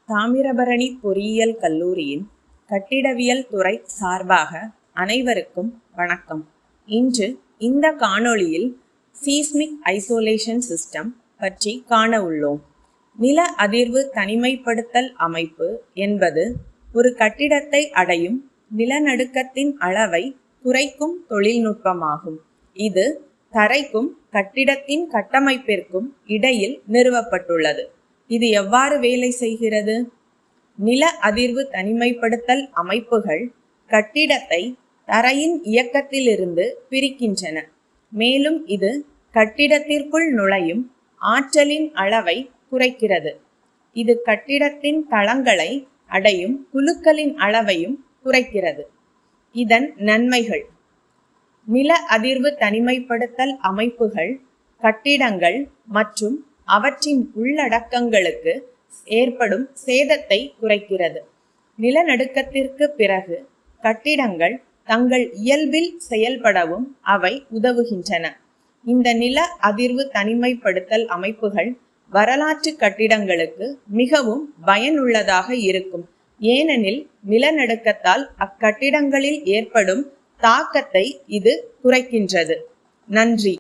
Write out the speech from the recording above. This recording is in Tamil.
தாமிரபரணி பொறியியல் கல்லூரியின் கட்டிடவியல் துறை சார்பாக அனைவருக்கும் வணக்கம். இன்று இந்த காணொளியில் சீஸ்மிக் ஐசோலேஷன் சிஸ்டம் பற்றி காண உள்ளோம். நில அதிர்வு தனிமைப்படுத்தல் அமைப்பு என்பது ஒரு கட்டிடத்தை அடையும் நிலநடுக்கத்தின் அளவை குறைக்கும் தொழில்நுட்பமாகும். இது தரைக்கும் கட்டிடத்தின் கட்டமைப்பிற்கும் இடையில் நிறுவப்பட்டுள்ளது. இது எவ்வாறு வேலை செய்கிறது? நில அதிர்வு தனிமைப்படுத்தல் அமைப்புகள் கட்டிடத்தை தரையின் இயக்கத்திலிருந்து பிரிக்கின்றன. மேலும் இது கட்டிடத்திற்குள் நுழையும் ஆற்றலின் அளவை குறைக்கிறது. இது கட்டிடத்தின் தளங்களை அடையும் குழுக்களின் அளவையும் குறைக்கிறது. இதன் நன்மைகள்: நில அதிர்வு தனிமைப்படுத்தல் அமைப்புகள் கட்டிடங்கள் மற்றும் அவற்றின் உள்ளடக்கங்களுக்கு ஏற்படும் சேதத்தை குறைக்கிறது. நிலநடுக்கத்திற்கு பிறகு கட்டிடங்கள் தங்கள் இயல்பில் செயல்படவும் அவை உதவுகின்றன. இந்த நில அதிர்வு தனிமைப்படுத்தல் அமைப்புகள் வரலாற்று கட்டிடங்களுக்கு மிகவும் பயனுள்ளதாக இருக்கும். ஏனெனில் நிலநடுக்கத்தால் அக்கட்டிடங்களில் ஏற்படும் தாக்கத்தை இது குறைக்கின்றது. நன்றி.